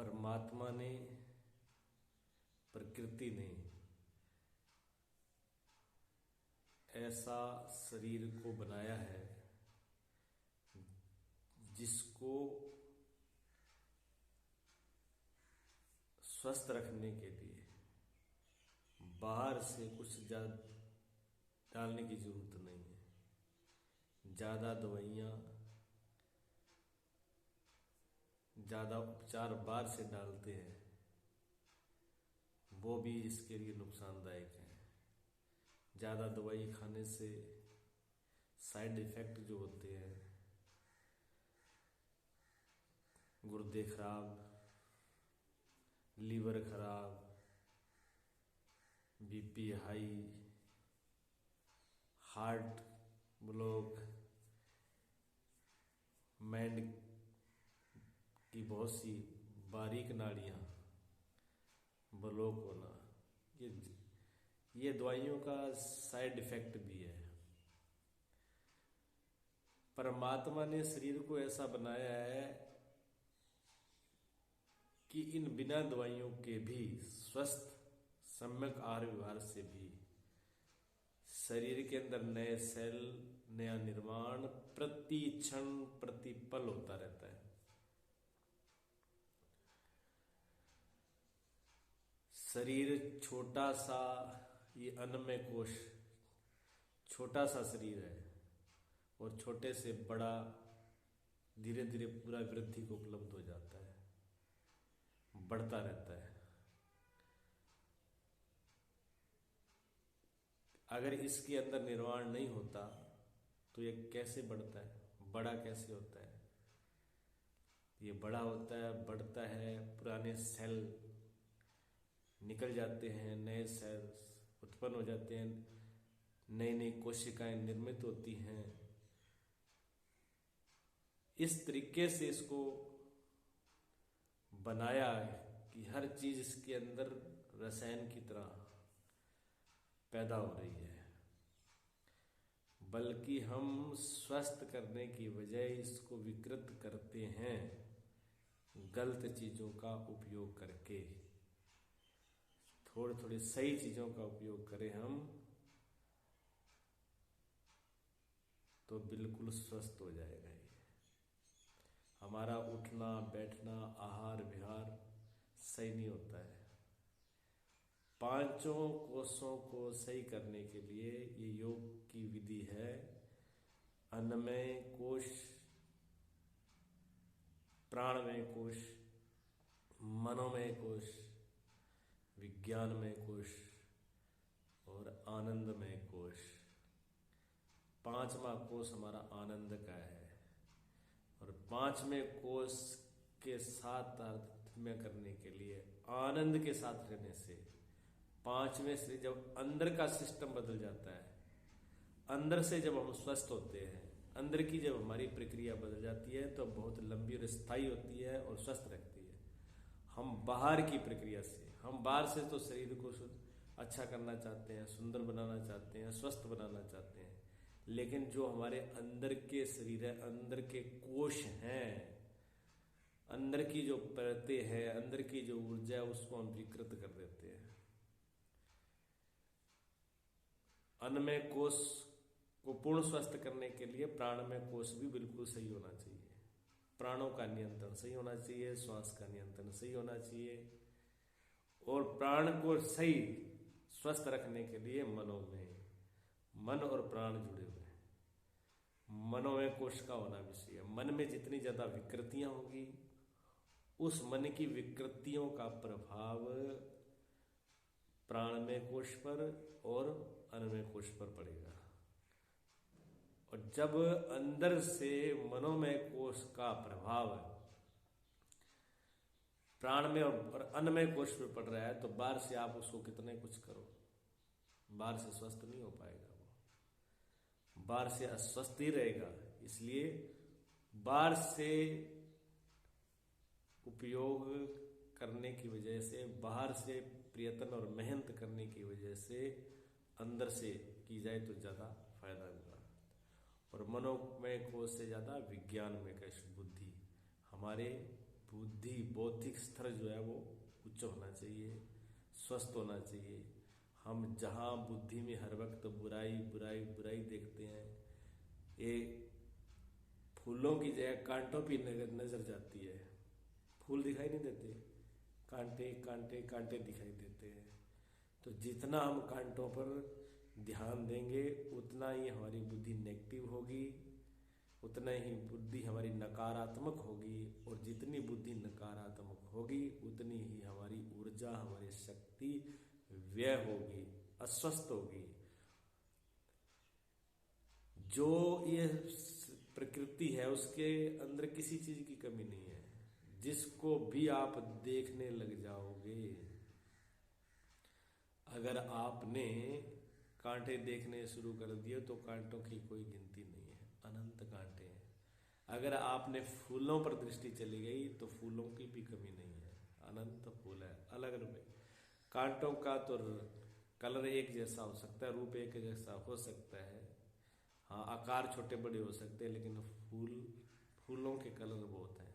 परमात्मा ने, प्रकृति ने ऐसा शरीर को बनाया है जिसको स्वस्थ रखने के लिए बाहर से कुछ डालने की जरूरत नहीं है। ज़्यादा दवाइयाँ, ज़्यादा उपचार बाहर से डालते हैं, वो भी इसके लिए नुकसानदायक है। ज़्यादा दवाई खाने से साइड इफ़ेक्ट जो होते हैं, गुर्दे खराब, लीवर खराब, BP high, heart block, mind की बहुत सी बारीक नाड़ियाँ ब्लॉक होना, ये दवाइयों का साइड इफेक्ट भी है। परमात्मा ने शरीर को ऐसा बनाया है कि इन बिना दवाइयों के भी स्वस्थ सम्यक आहार विहार से भी शरीर के अंदर नए सेल, नया निर्माण प्रति क्षण प्रति पल होता रहता है। शरीर छोटा सा, ये अन्नमय कोश छोटा सा शरीर है और छोटे से बड़ा धीरे धीरे पूरा वृद्धि को उपलब्ध हो जाता है, बढ़ता रहता है। अगर इसके अंदर निर्माण नहीं होता तो ये कैसे बढ़ता है, बड़ा कैसे होता है? ये बड़ा होता है, बढ़ता है, पुराने सेल निकल जाते हैं, नए सेल्स उत्पन्न हो जाते हैं, नई नई कोशिकाएं निर्मित होती हैं। इस तरीके से इसको बनाया कि हर चीज इसके अंदर रसायन की तरह पैदा हो रही है, बल्कि हम स्वस्थ करने की बजाय इसको विकृत करते हैं गलत चीजों का उपयोग करके। थोड़ी थोड़ी सही चीजों का उपयोग करें हम तो बिल्कुल स्वस्थ हो जाएगा। ये हमारा उठना बैठना आहार विहार सही नहीं होता है। पांचों कोषों को सही करने के लिए ये योग की विधि है। अन्नमय कोश, प्राणमय कोश, मनोमय कोश, विज्ञानमय कोश और आनंदमय कोश। पांचवा कोश हमारा आनंद का है और पांचवें कोश के साथ तारतम्य करने के लिए, आनंद के साथ रहने से, पांचवें से जब अंदर का सिस्टम बदल जाता है, अंदर से जब हम स्वस्थ होते हैं, अंदर की जब हमारी प्रक्रिया बदल जाती है तो बहुत लंबी और स्थायी होती है और स्वस्थ रखती है। हम बाहर की प्रक्रिया से, हम बाहर से तो शरीर को अच्छा करना चाहते हैं, सुंदर बनाना चाहते हैं, स्वस्थ बनाना चाहते हैं, लेकिन जो हमारे अंदर के शरीर है, अंदर के कोश हैं, अंदर की जो परतें हैं, अंदर की जो ऊर्जा है, उसको हम विकृत कर देते हैं। अन्नमय कोश को पूर्ण स्वस्थ करने के लिए प्राणमय कोश भी बिल्कुल सही होना चाहिए। प्राणों का नियंत्रण सही होना चाहिए, श्वास का नियंत्रण सही होना चाहिए और प्राण को सही स्वस्थ रखने के लिए मन और प्राण जुड़े हुए हैं। मनोमय कोश का होना भी चाहिए। मन में जितनी ज्यादा विकृतियां होगी, उस मन की विकृतियों का प्रभाव प्राणमय कोश पर और अन्नमय कोश पर पड़ेगा। और जब अंदर से मनोमय कोश का प्रभाव प्राणमय और अन्नमय कोश पर पड़ रहा है तो बाहर से आप उसको कितने कुछ करो, बाहर से स्वस्थ नहीं हो पाएगा, वो बाहर से अस्वस्थ ही रहेगा। इसलिए बाहर से उपयोग करने की वजह से, बाहर से प्रयत्न और मेहनत करने की वजह से अंदर से की जाए तो ज्यादा फायदा होगा। और मनोमय कोश से ज्यादा विज्ञानमय बुद्धि, हमारे बुद्धि बौद्धिक स्तर जो है वो उच्च होना चाहिए, स्वस्थ होना चाहिए। हम जहाँ बुद्धि में हर वक्त बुराई बुराई बुराई देखते हैं, ये फूलों की जगह कांटों पे नजर जाती है। फूल दिखाई नहीं देते, कांटे कांटे कांटे दिखाई देते हैं। तो जितना हम कांटों पर ध्यान देंगे उतना ही हमारी बुद्धि नेगेटिव होगी, उतना ही बुद्धि हमारी नकारात्मक होगी, और जितनी बुद्धि नकारात्मक होगी उतनी ही हमारी ऊर्जा, हमारी शक्ति व्यय होगी, अस्वस्थ होगी। जो ये प्रकृति है उसके अंदर किसी चीज की कमी नहीं है। जिसको भी आप देखने लग जाओगे, अगर आपने कांटे देखने शुरू कर दिए तो कांटों की कोई गिनती नहीं है, अनंत कांटे हैं। अगर आपने फूलों पर दृष्टि चली गई तो फूलों की भी कमी नहीं है, अनंत फूल है। अलग अलग कांटों का तो कलर एक जैसा हो सकता है, रूप एक जैसा हो सकता है, हाँ आकार छोटे बड़े हो सकते हैं, लेकिन फूलों के कलर बहुत हैं।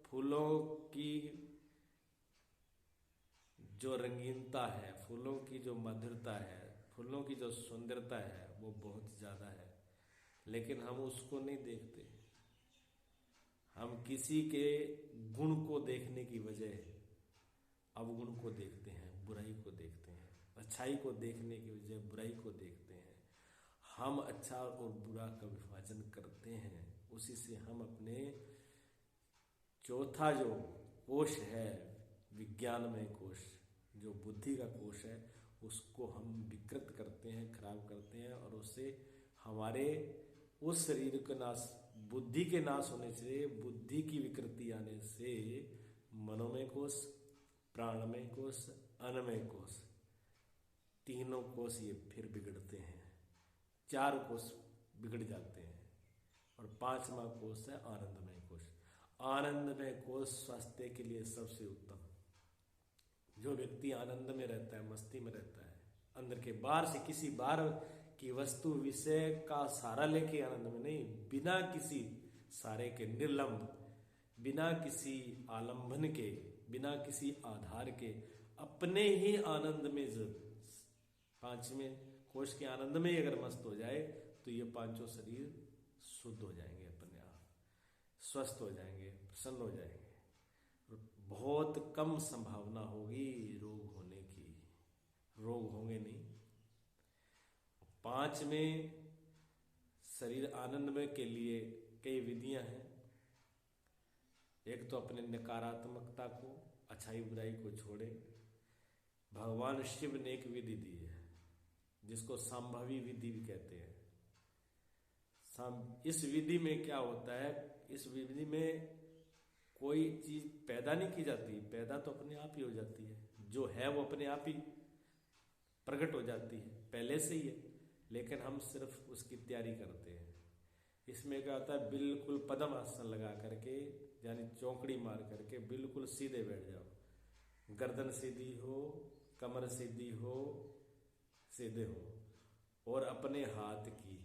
फूलों की जो रंगीनता है, फूलों की जो मधुरता है, फूलों की जो सुंदरता है वो बहुत ज़्यादा है, लेकिन हम उसको नहीं देखते। हम किसी के गुण को देखने की बजाय अवगुण को देखते हैं, बुराई को देखते हैं। अच्छाई को देखने की बजाय बुराई को देखते हैं। हम अच्छा और बुरा का विभाजन करते हैं। उसी से हम अपने चौथा जो कोश है, विज्ञानमय कोश, जो बुद्धि का कोश है, उसको हम विकृत करते हैं, खराब करते हैं, और उससे हमारे उस शरीर का नाश, बुद्धि के नाश होने से, बुद्धि की विकृति आने से मनोमय कोश, प्राणमय कोश, अन्नमय कोश, तीनों कोश ये फिर बिगड़ते हैं। 4 कोश बिगड़ जाते हैं, और 5वां कोश है आनंदमय कोश। आनंदमय कोश स्वास्थ्य के लिए सबसे उत्तम। जो व्यक्ति आनंद में रहता है, मस्ती में रहता है, अंदर के बाहर से किसी बाहर की वस्तु विषय का सहारा लेके आनंद में नहीं, बिना किसी सहारे के, निर्लंब, बिना किसी आलंबन के, बिना किसी आधार के, अपने ही आनंद में, 5वें कोश के आनंद में अगर मस्त हो जाए तो ये 5 शरीर शुद्ध हो जाएंगे, अपने आप स्वस्थ हो जाएंगे, प्रसन्न हो जाएंगे। बहुत कम संभावना होगी रोग होने की, रोग होंगे नहीं। 5वें शरीर आनंदमय के लिए कई विधियां हैं। एक तो अपने नकारात्मकता को, अच्छाई बुराई को छोड़े। भगवान शिव ने एक विधि दी है जिसको संभवी विधि भी कहते हैं। इस विधि में क्या होता है, इस विधि में कोई चीज पैदा नहीं की जाती, पैदा तो अपने आप ही हो जाती है। जो है वो अपने आप ही प्रकट हो जाती है, पहले से ही है, लेकिन हम सिर्फ उसकी तैयारी करते हैं। इसमें क्या होता है, बिल्कुल पद्म आसन लगा करके, यानी चौकड़ी मार करके बिल्कुल सीधे बैठ जाओ। गर्दन सीधी हो, कमर सीधी हो, सीधे हो, और अपने हाथ की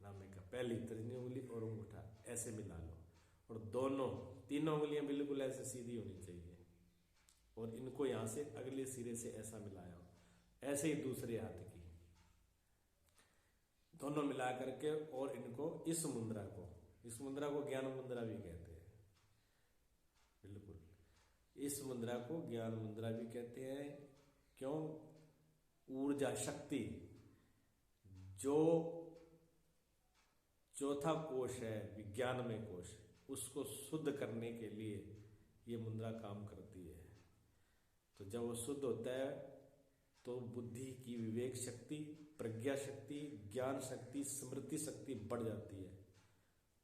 नामे का पहली तर्जनी उंगली और अंगूठा ऐसे मिला लो, और तीनों उंगलियां बिल्कुल ऐसे सीधी होनी चाहिए, और इनको यहां से अगले सिरे से ऐसा मिलाया हो। ऐसे ही दूसरे हाथ की दोनों मिला करके, और इनको इस मुद्रा को ज्ञान मुद्रा भी कहते हैं। बिल्कुल इस मुद्रा को ज्ञान मुद्रा भी कहते हैं। क्यों? ऊर्जा शक्ति, जो चौथा कोश है विज्ञानमय कोश, उसको शुद्ध करने के लिए ये मुद्रा काम करती है। तो जब वो शुद्ध होता है तो बुद्धि की विवेक शक्ति, प्रज्ञा शक्ति, ज्ञान शक्ति, स्मृति शक्ति बढ़ जाती है।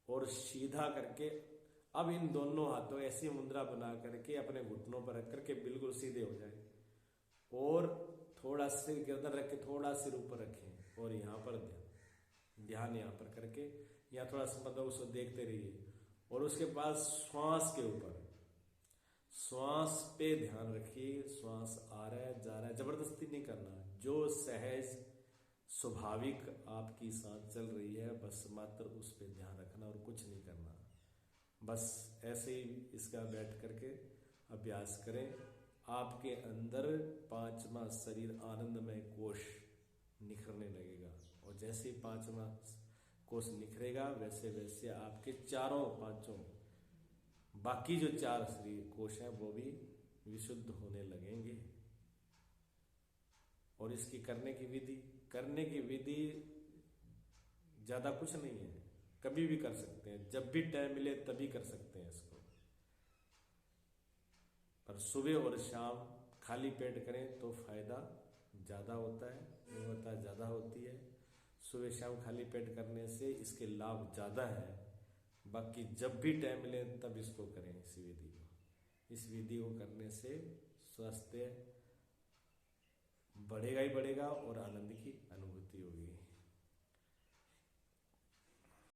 और सीधा करके अब इन दोनों हाथों ऐसी मुद्रा बना करके अपने घुटनों पर रख करके बिल्कुल सीधे हो जाए, और थोड़ा सिर गर्दन रख के थोड़ा सिर ऊपर रखें, और यहाँ पर ध्यान यहाँ पर करके, या थोड़ा सा मतलब उसको देखते रहिए, और उसके बाद श्वास के ऊपर, श्वास पे ध्यान रखिए। श्वास आ रहा है, जा रहा है, जबरदस्ती नहीं करना। जो सहज स्वाभाविक आपकी सांस चल रही है, बस मात्र उस पे ध्यान रखना और कुछ नहीं करना। बस ऐसे ही इसका बैठ करके अभ्यास करें। आपके अंदर पांचवा शरीर आनंदमय कोश निखरने लगेगा, और जैसे ही पांचवा कोश निखरेगा वैसे वैसे आपके पांचों बाकी जो चार शरीर कोश हैं वो भी विशुद्ध होने लगेंगे। और इसकी करने की विधि ज्यादा कुछ नहीं है, कभी भी कर सकते हैं, जब भी टाइम मिले तभी कर सकते हैं इसको। पर सुबह और शाम खाली पेट करें तो फायदा ज्यादा होता है, गुणवत्ता ज्यादा होती है। सुबह शाम खाली पेट करने से इसके लाभ ज्यादा है। बाकी जब भी टाइम मिले तब इसको करें, इस विधि को करने से स्वास्थ्य बढ़ेगा ही बढ़ेगा और आनंद की अनुभूति होगी।